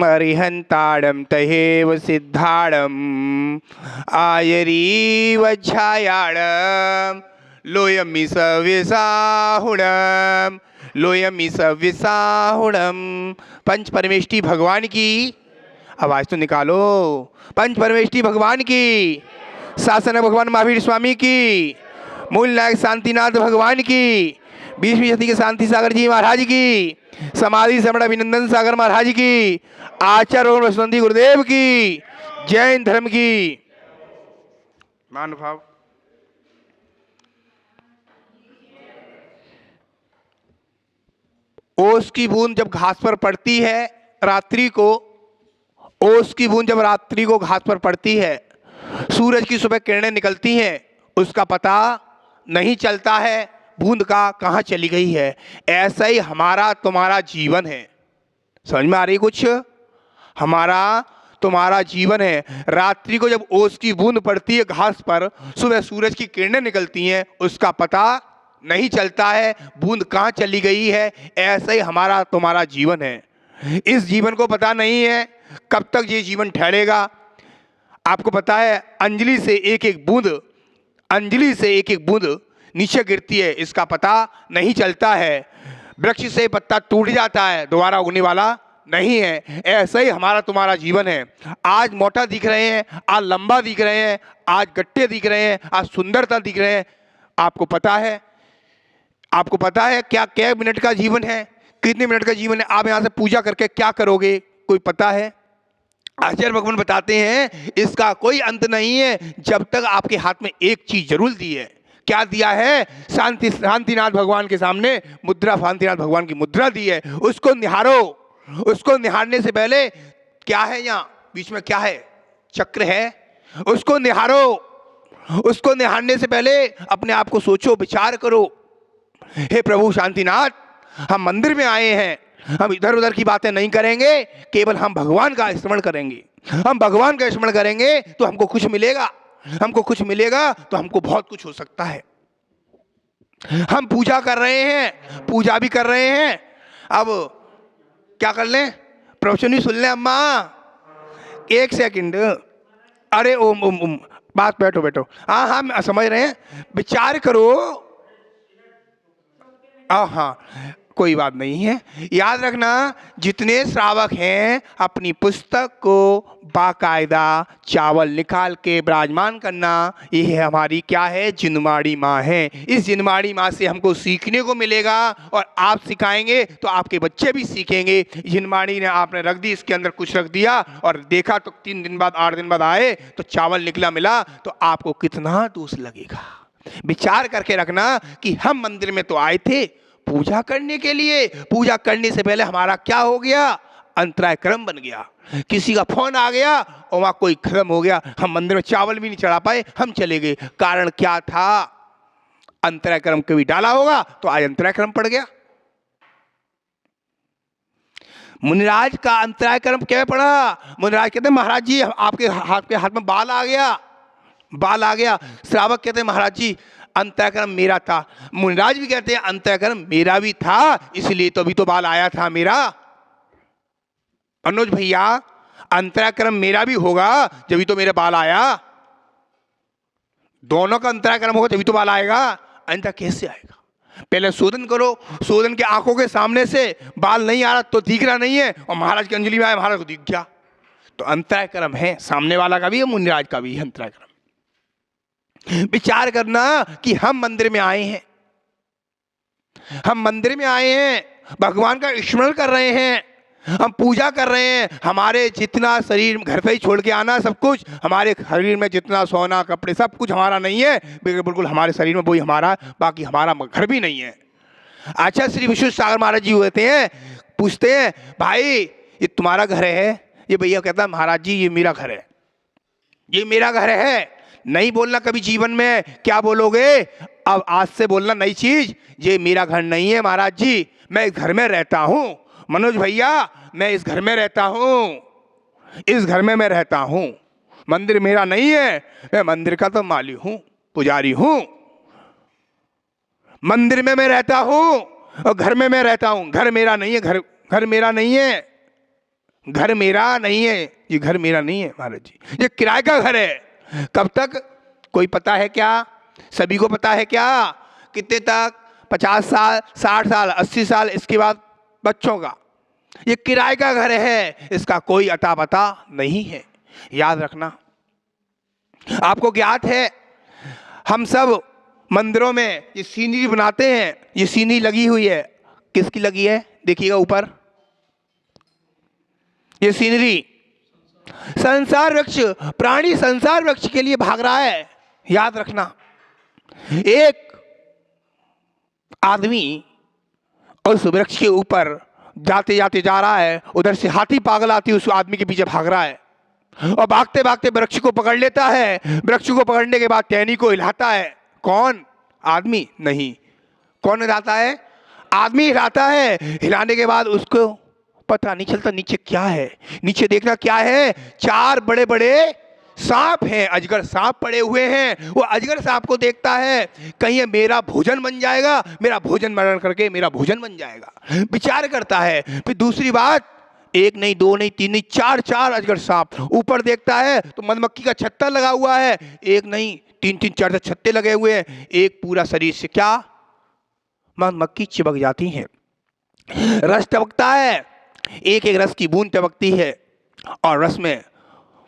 अरिहंताड़म तहेव सिद्धाड़म आयरीवच्छायाड़म लोयमि सव्यसाहुणम लोयमि सव्यसाहुणम। पंच परमेष्टि भगवान की आवाज तो निकालो। पंच परमेष्टि भगवान की, शासन भगवान महावीर स्वामी की, मूल नायक शांतिनाथ भगवान की, 20वीं शती के शांति सागर जी महाराज की, समाधि समण अभिनंदन सागर महाराज की, आचार्य और वसुंती गुरुदेव की, जैन धर्म की। महानुभाव, ओस की बूंद जब घास पर पड़ती है रात्रि को, ओस की बूंद जब रात्रि को घास पर पड़ती है, सूरज की सुबह किरणें निकलती हैं, उसका पता नहीं चलता है बूंद का कहाँ चली गई है। ऐसा ही हमारा तुम्हारा जीवन है। समझ में आ रही कुछ? हमारा तुम्हारा जीवन है। रात्रि को जब ओस की बूंद पड़ती है घास पर, सुबह सूरज की किरणें निकलती हैं, उसका पता नहीं चलता है बूंद कहाँ चली गई है। ऐसा ही हमारा तुम्हारा जीवन है। इस जीवन को पता नहीं है कब तक ये जीवन ठहरेगा। आपको पता है अंजलि से एक एक बूंद, अंजलि से एक एक बूंद नीचे गिरती है, इसका पता नहीं चलता है। वृक्ष से पत्ता टूट जाता है, दोबारा उगने वाला नहीं है। ऐसा ही हमारा तुम्हारा जीवन है। आज मोटा दिख रहे हैं, आज लंबा दिख रहे हैं, आज गट्टे दिख रहे हैं, आज सुंदरता दिख रहे हैं। आपको पता है, आपको पता है क्या क्या मिनट का जीवन है, कितने मिनट का जीवन है। आप यहाँ से पूजा करके क्या करोगे, कोई पता है? आचार्य भगवान बताते हैं इसका कोई अंत नहीं है जब तक आपके हाथ में एक चीज जरूर दी है। क्या दिया है? शांतिनाथ भगवान के सामने मुद्रा, शांतिनाथ भगवान की मुद्रा दी है, उसको निहारो। उसको निहारने से पहले क्या है, यहाँ बीच में क्या है? चक्र है, उसको निहारो। उसको निहारने से पहले अपने आप को सोचो, विचार करो। हे प्रभु शांतिनाथ, हम मंदिर में आए हैं, हम इधर उधर की बातें नहीं करेंगे, केवल हम भगवान का स्मरण करेंगे। हम भगवान का स्मरण करेंगे तो हमको कुछ मिलेगा, हमको कुछ मिलेगा तो हमको बहुत कुछ हो सकता है। हम पूजा कर रहे हैं, पूजा भी कर रहे हैं, अब क्या कर लें? प्रवचन ही सुन लें। अम्मा एक सेकंड, अरे ओम ओम ओम, बात, बैठो बैठो। हाँ हाँ समझ रहे हैं, विचार करो। हाँ कोई बात नहीं है। याद रखना, जितने श्रावक हैं अपनी पुस्तक को बाकायदा चावल निकाल के विराजमान करना। ये हमारी क्या है? जिनमाड़ी माँ है। इस जिनमाड़ी माँ से हमको सीखने को मिलेगा और आप सिखाएंगे तो आपके बच्चे भी सीखेंगे। जिनमाड़ी ने आपने रख दी, इसके अंदर कुछ रख दिया और देखा तो 3 दिन बाद 8 दिन बाद आए तो चावल निकला मिला, तो आपको कितना दोष लगेगा। विचार करके रखना कि हम मंदिर में तो आए थे पूजा करने के लिए, पूजा करने से पहले हमारा क्या हो गया? अंतराय क्रम बन गया। किसी का फोन आ गया और वहां कोई क्रम हो गया, हम मंदिर में चावल भी नहीं चढ़ा पाए, हम चले गए। कारण क्या था? अंतराय क्रम कभी डाला होगा तो आज अंतराय क्रम पड़ गया। मुनिराज का अंतराय क्रम क्या पड़ा? मुनिराज कहते महाराज जी आपके हाथ में बाल आ गया, बाल आ गया। श्रावक कहते महाराज जी अंतःकरण मेरा था। मुनिराज भी कहते हैं अंतःकरण मेरा भी था, इसलिए तो अभी तो बाल आया था मेरा। अनुज भैया अंतःकरण मेरा भी होगा जब तो मेरा बाल आया। दोनों का अंतःकरण होगा तभी तो बाल आएगा, अन्यथा कैसे आएगा? पहले शोधन करो। शोधन के आंखों के सामने से बाल नहीं आ रहा तो दिख रहा नहीं है, और महाराज की अंजलि में आया महाराज को दिख गया, तो अंतःकरण है। सामने वाला का भी है, मुनिराज का भी है अंतःकरण। विचार करना कि हम मंदिर में आए हैं, हम मंदिर में आए हैं, भगवान का स्मरण कर रहे हैं, हम पूजा कर रहे हैं। हमारे जितना शरीर घर पे ही छोड़ के आना, सब कुछ हमारे शरीर में जितना सोना कपड़े सब कुछ हमारा नहीं है, बिल्कुल हमारे शरीर में वही हमारा, बाकी हमारा घर भी नहीं है। अच्छा, श्री विश्व सागर महाराज जी होते हैं, पूछते हैं भाई ये तुम्हारा घर है? ये भैया कहता है महाराज जी ये मेरा घर है, ये मेरा घर है। नहीं बोलना कभी जीवन में, क्या बोलोगे? अब आज से बोलना नई चीज, ये मेरा घर नहीं है महाराज जी, मैं इस घर में रहता हूं। मनोज भैया मैं इस घर में रहता हूं, इस घर में मैं रहता हूं, मंदिर मेरा नहीं है, मैं मंदिर का तो माली हूं, पुजारी हूं। मंदिर में मैं रहता हूं और घर में मैं रहता हूं, घर मेरा नहीं है, घर घर मेरा नहीं है, घर मेरा नहीं है, ये घर मेरा नहीं है महाराज जी, ये किराए का घर है। कब तक कोई पता है क्या? सभी को पता है क्या? कितने तक? 50 साल, 60 साल, 80 साल, इसके बाद बच्चों का। ये किराए का घर है, इसका कोई अता पता नहीं है। याद रखना। आपको ज्ञात है हम सब मंदिरों में ये सीनरी बनाते हैं, ये सीनरी लगी हुई है, किसकी लगी है? देखिएगा ऊपर, ये सीनरी संसार वृक्ष, प्राणी संसार वृक्ष के लिए भाग रहा है। याद रखना। एक आदमी उस वृक्ष के ऊपर जाते जाते जा रहा है, उधर से हाथी पागल आती उस आदमी के पीछे भाग रहा है और भागते भागते वृक्ष को पकड़ लेता है। वृक्ष को पकड़ने के बाद टहनी को हिलाता है। कौन? आदमी नहीं। कौन हिलाता है? आदमी हिलाता है। हिलाने के बाद उसको पता नहीं चलता नीचे क्या है। नीचे देखना क्या है? 4 बड़े बड़े सांप हैं, अजगर सांप पड़े हुए हैं। वो अजगर सांप को देखता है, कहीं मेरा भोजन बन जाएगा, मेरा भोजन मरण करके मेरा भोजन बन जाएगा। विचार करता है। फिर दूसरी बात, 1 नहीं, 2 नहीं, 3 नहीं, 4 अजगर सांप। ऊपर देखता है तो मधुमक्खी का छत्ता लगा हुआ है। 1 नहीं, 3 4 छत्ते लगे हुए हैं। एक पूरा शरीर से क्या मधुमक्खी चिपक जाती है। रस टपकता है, एक एक रस की बूंद टपकती है और रस में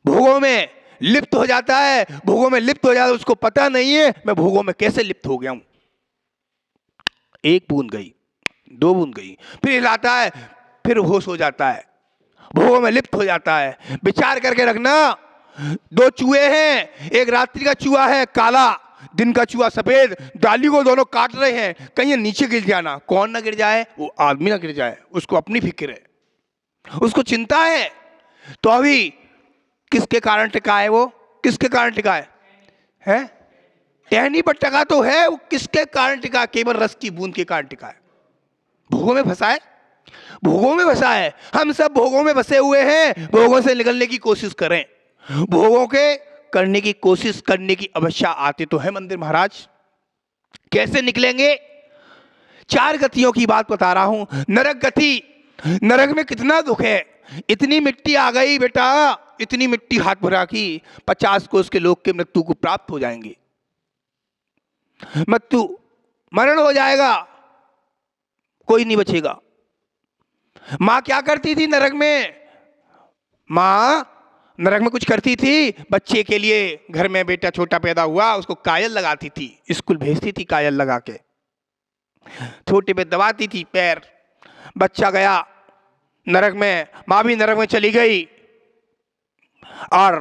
भोगों में लिप्त हो जाता है। भोगों में लिप्त हो जाता है, उसको पता नहीं है मैं भोगों में कैसे लिप्त हो गया हूं। 1 बूंद गई, 2 बूंद गई, फिर हिलाता है, फिर होश हो जाता है, भोगों में लिप्त हो जाता है। विचार करके रखना। 2 चूहे हैं, एक रात्रि का चूहा है काला, दिन का चूहा सफेद। डाली को दोनों काट रहे हैं, कहीं नीचे गिर जाना। कौन ना गिर जाए? वो आदमी ना गिर जाए, उसको अपनी फिक्र है, उसको चिंता है। तो अभी किसके कारण टिका है? वो किसके कारण टिका है? टहनी पर टका तो है, वो किसके कारण टिका? केवल रस की बूंद के कारण टिका है। भोगों में फंसा है, भोगों में फंसा है। हम सब भोगों में फंसे हुए हैं। भोगों से निकलने की कोशिश करें। भोगों के करने की कोशिश करने की अवश्य आते तो है मंदिर महाराज। कैसे निकलेंगे? 4 गतियों की बात बता रहा हूं। नरक गति, नरक में कितना दुख है। इतनी मिट्टी आ गई बेटा, इतनी मिट्टी हाथ भरा की 50 कोस के लोग के मृत्यु को प्राप्त हो जाएंगे। मृत्यु मरण हो जाएगा, कोई नहीं बचेगा। मां क्या करती थी नरक में? मां नरक में कुछ करती थी बच्चे के लिए। घर में बेटा छोटा पैदा हुआ, उसको कायल लगाती थी, स्कूल भेजती थी कायल लगा के, छोटे पे दबाती थी पैर। बच्चा गया नरक में, मां भी नरक में चली गई और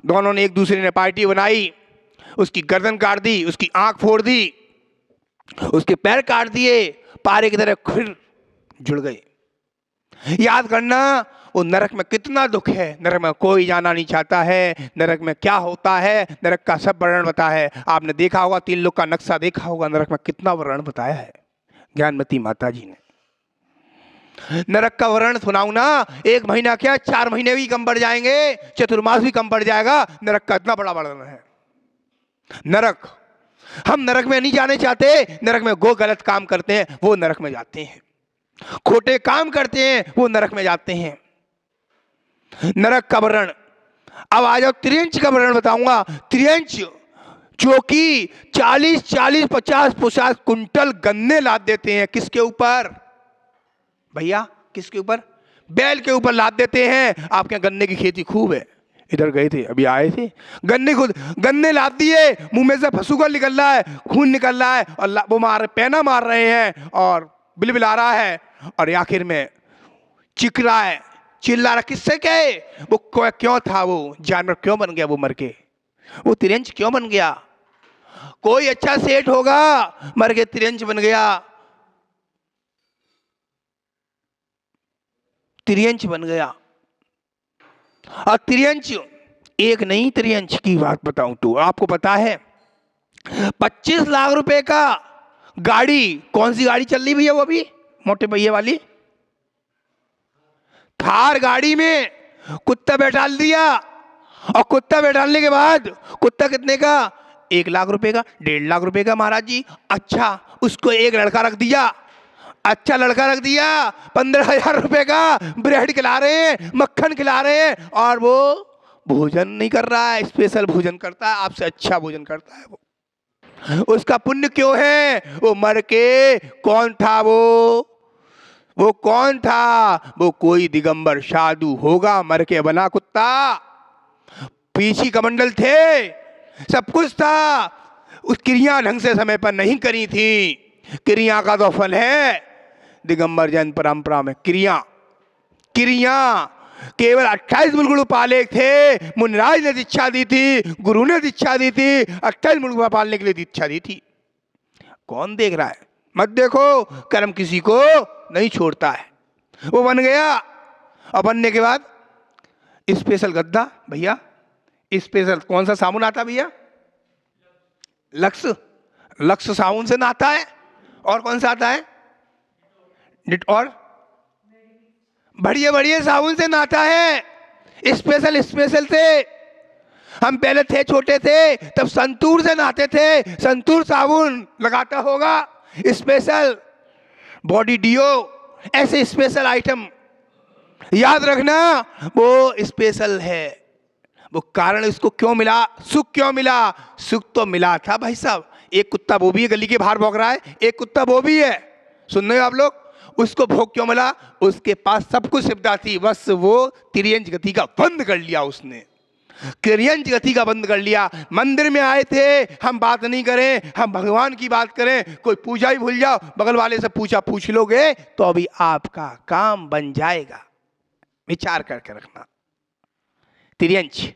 दोनों ने एक दूसरे ने पार्टी बनाई। उसकी गर्दन काट दी, उसकी आंख फोड़ दी, उसके पैर काट दिए, पारे की तरह फिर जुड़ गए। याद करना, वो नरक में कितना दुख है। नरक में कोई जाना नहीं चाहता है। नरक में क्या होता है, नरक का सब वर्णन बताया है। आपने देखा होगा, 3 लोग का नक्शा देखा होगा, नरक में कितना वर्णन बताया है ज्ञानमती माता जी ने। नरक का वर्णन सुनाऊं ना, 1 महीना क्या 4 महीने भी कम पड़ जाएंगे, चतुर्मास भी कम पड़ जाएगा। नरक का इतना बड़ा वर्णन है। नरक, हम नरक में नहीं जाने चाहते। नरक में गो गलत काम करते हैं वो नरक में जाते हैं, खोटे काम करते हैं वो नरक में जाते हैं। नरक का वर्णन। अब आ जाओ त्रियंच का वर्णन बताऊंगा। त्रियंच जो कि 40 50 कुंटल गन्ने लाद देते हैं। किसके ऊपर भैया? किसके ऊपर? बैल के ऊपर लाद देते हैं। आपके गन्ने की खेती खूब है, इधर गए थे अभी आए थे, गन्ने लाद दिए, मुंह में से फसूकर निकल रहा है, खून निकल रहा है और वो पैना मार रहे हैं और बिलबिला रहा है और आखिर में चिक रहा है, चिल्ला रहा। किससे कहे? वो क्यों था? वो जानवर क्यों बन गया? वो मर के वो तिरंज क्यों बन गया? कोई अच्छा सेठ होगा, मर के तिरंज बन गया, तिरंज बन गया। और तिरंज एक नहीं, तिरंज की बात बताऊं तो आपको पता है 25 लाख रुपए का गाड़ी, कौन सी गाड़ी चल रही भैया? वो अभी मोटे पहिए वाली थार गाड़ी में कुत्ता बैठा दिया और कुत्ता बैठाने के बाद कुत्ता कितने का? 1 लाख रुपए का, 1.5 लाख रुपए का महाराज जी। अच्छा, उसको एक लड़का रख दिया, अच्छा लड़का रख दिया, 15,000 रुपए का ब्रेड खिला रहे हैं, मक्खन खिला रहे हैं, और वो भोजन नहीं कर रहा है, स्पेशल भोजन करता है, आपसे अच्छा भोजन करता है। वो उसका पुण्य क्यों है? वो मर के कौन था? वो कौन था? वो कोई दिगंबर साधु होगा, मर के बना कुत्ता। पीछी कमंडल थे, सब कुछ था, उस क्रिया ढंग से समय पर नहीं करी थी। क्रिया का तो फल है दिगंबर जैन परंपरा में। क्रिया केवल 28 मुलगुड़ पाले थे। मुनिराज ने दीक्षा दी थी, गुरु ने दीक्षा दी थी, 28 मुलगुड़ पालने के लिए दीक्षा दी थी। कौन देख रहा है? मत देखो, कर्म किसी को नहीं छोड़ता है। वो बन गया, और बनने के बाद स्पेशल गद्दा भैया, स्पेशल कौन सा साबुन आता भैया? लक्स साबुन से नहाता है। और कौन सा आता है? और बढ़िया साबुन से नहाता है, स्पेशल से। हम पहले थे, छोटे थे, तब संतूर से नहाते थे, संतूर साबुन लगाता होगा, स्पेशल बॉडी डियो, ऐसे स्पेशल आइटम याद रखना, वो स्पेशल है। वो कारण इसको क्यों मिला? सुख क्यों मिला? सुख तो मिला था भाई साहब। एक कुत्ता वो भी है, गली के बाहर भौंक रहा है, एक कुत्ता वो भी है, सुन रहे हो आप लोग? उसको भोग क्यों मिला? उसके पास सब कुछ सुविधा थी, बस वो तिर्यंच गति का बंद कर लिया उसने। तिर्यंच गति का बंद कर लिया। मंदिर में आए थे, हम बात नहीं करें, हम भगवान की बात करें। कोई पूजा ही भूल जाओ, बगल वाले से पूछ लोगे तो अभी आपका काम बन जाएगा। विचार करके रखना। तिर्यंच।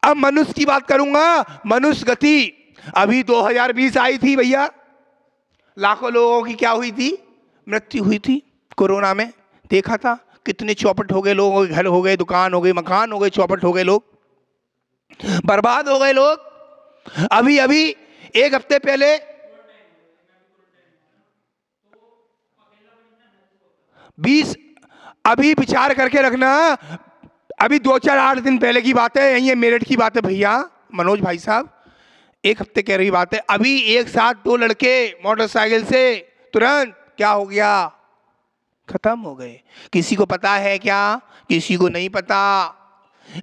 अब मनुष्य की बात करूंगा। मनुष्य गति अभी 2020 आई थी भैया, लाखों लोगों की क्या हुई थी? मृत्यु हुई थी कोरोना में। देखा था कितने चौपट हो गए लोगों के, घर हो गए, दुकान हो गई, मकान हो गए, चौपट हो गए लोग, बर्बाद हो गए लोग। अभी एक हफ्ते पहले अभी विचार करके रखना, अभी 2-4-8 दिन पहले की बात है, यही मेरठ की बात है भैया मनोज भाई साहब, एक हफ्ते कह रही बात है। अभी एक साथ 2 लड़के मोटरसाइकिल से तुरंत क्या हो गया? खत्म हो गए। किसी को पता है क्या? किसी को नहीं पता।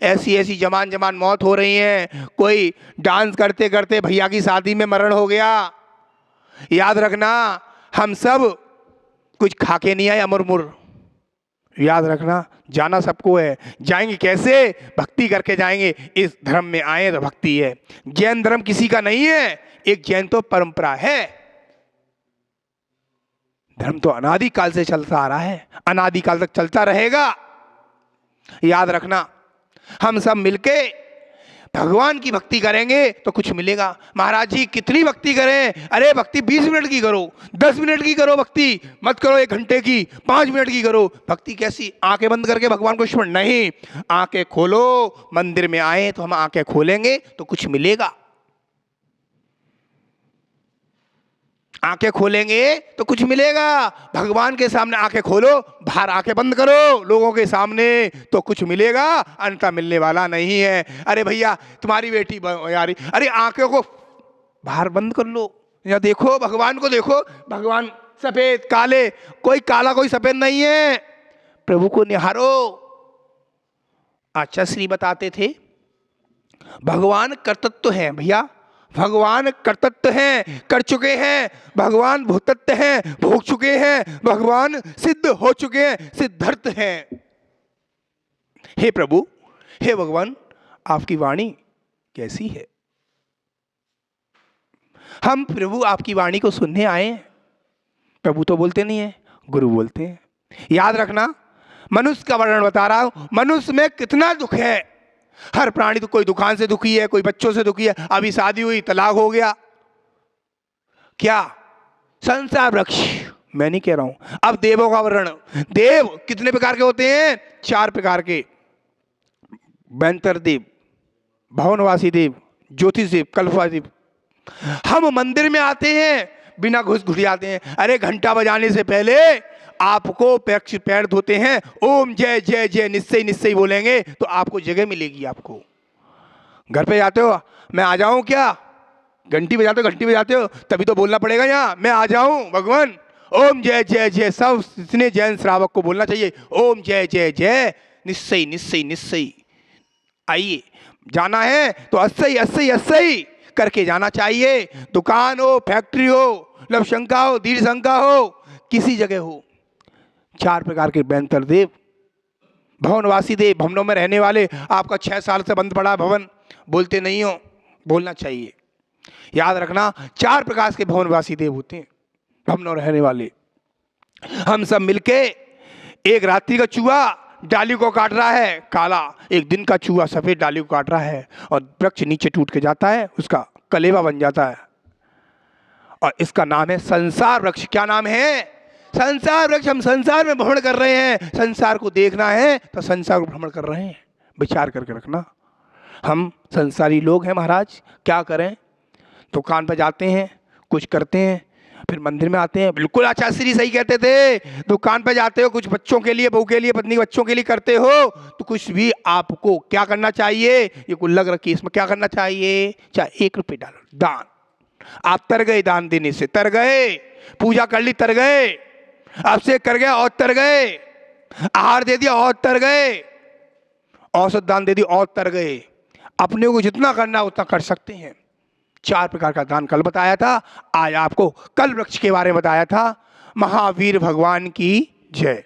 ऐसी जमान मौत हो रही है। कोई डांस करते करते भैया की शादी में मरण हो गया। याद रखना, हम सब कुछ खाके नहीं आए अमरमुर। याद रखना, जाना सबको है, जाएंगे कैसे? भक्ति करके जाएंगे। इस धर्म में आए तो भक्ति है। जैन धर्म किसी का नहीं है, एक जैन तो परंपरा है। धर्म तो अनादिकाल से चलता आ रहा है, अनादिकाल तक चलता रहेगा। याद रखना, हम सब मिलके भगवान की भक्ति करेंगे तो कुछ मिलेगा। महाराज जी कितनी भक्ति करें? अरे भक्ति 20 मिनट की करो, 10 मिनट की करो भक्ति, मत करो 1 घंटे की, 5 मिनट की करो। भक्ति कैसी? आंखें बंद करके भगवान को स्मरण नहीं, आंखें खोलो। मंदिर में आए तो हम आंखें खोलेंगे तो कुछ मिलेगा। आंखें खोलेंगे तो कुछ मिलेगा। भगवान के सामने आंखें खोलो, बाहर आंखें बंद करो लोगों के सामने तो कुछ मिलेगा, अन्यथा मिलने वाला नहीं है। अरे भैया तुम्हारी बेटी यारी, अरे आंखों को बाहर बंद कर लो, या देखो भगवान को, देखो भगवान सफेद काले, कोई काला कोई सफेद नहीं है। प्रभु को निहारो। अच्छा श्री बताते थे भगवान कर्तृत्व है भैया, भगवान कर्तृत्व हैं, कर चुके हैं। भगवान भूतत्व हैं, भोग चुके हैं। भगवान सिद्ध हो चुके हैं, सिद्धार्थ हैं। हे प्रभु, हे भगवान, आपकी वाणी कैसी है? हम प्रभु आपकी वाणी को सुनने आए हैं। प्रभु तो बोलते नहीं है, गुरु बोलते हैं। याद रखना, मनुष्य का वर्णन बता रहा हूं, मनुष्य में कितना दुख है। हर प्राणी तो, कोई दुकान से दुखी है, कोई बच्चों से दुखी है, अभी शादी हुई तलाक हो गया। क्या? संसार वृक्ष, मैं नहीं कह रहा हूं। अब देवों का वर्णन। देव कितने प्रकार के होते हैं? 4 प्रकार के। बैंतर देव, भवनवासी देव, ज्योतिष देव, कल्पवासी देव। हम मंदिर में आते हैं, बिना घुस जाते हैं। अरे घंटा बजाने से पहले आपको पैर धोते हैं, ओम जय जय जय निश्चय बोलेंगे तो आपको जगह मिलेगी। आपको घर पे जाते हो, मैं आ जाऊं क्या? घंटी बजाते हो तभी तो बोलना पड़ेगा यहाँ, मैं आ जाऊं भगवान। ओम जय जय जय, सब इतने जैन श्रावक को बोलना चाहिए ओम जय जय जय, निश्चय निश्चय निश्चय। आइए, जाना है तो अस्सई अस्सई अस्सई करके जाना चाहिए। दुकान हो, फैक्ट्री हो, लवशंका हो, दीर्घ शंका हो, किसी जगह हो, 4 प्रकार के बेंतर देव, भवनवासी देव, भवनों में रहने वाले। आपका 6 साल से बंद पड़ा भवन, बोलते नहीं हो, बोलना चाहिए। याद रखना 4 प्रकार के भवनवासी देव होते हैं, भवनों रहने वाले। हम सब मिलके, एक रात्रि का चूहा डाली को काट रहा है काला, एक दिन का चूहा सफेद डाली को काट रहा है, और वृक्ष नीचे टूट के जाता है, उसका कलेवा बन जाता है, और इसका नाम है संसार वृक्ष। क्या नाम है? संसार वृक्ष। हम संसार में भ्रमण कर रहे हैं, संसार को देखना है तो संसार को भ्रमण कर रहे हैं, विचार करके रखना। हम संसारी लोग हैं महाराज, क्या करें? दुकान पर जाते हैं, कुछ करते हैं, फिर मंदिर में आते हैं। बिल्कुल आचार्य श्री सही कहते थे, दुकान पे जाते हो, कुछ बच्चों के लिए, बहू के लिए, पत्नी बच्चों के लिए करते हो, तो कुछ भी आपको क्या करना चाहिए? ये गुल्लक रखिए, इसमें क्या करना चाहिए? चाहे 1 रुपये डालो, दान। आप तर गए, दान देने से तर गए, पूजा कर ली तर गए, अभिषेक कर गया और तर गए, आहार दे दिया और तर गए, औसत दान दे दी और तर गए। अपने को जितना करना उतना कर सकते हैं। 4 प्रकार का दान कल बताया था, आज आपको कल वृक्ष के बारे में बताया था। महावीर भगवान की जय।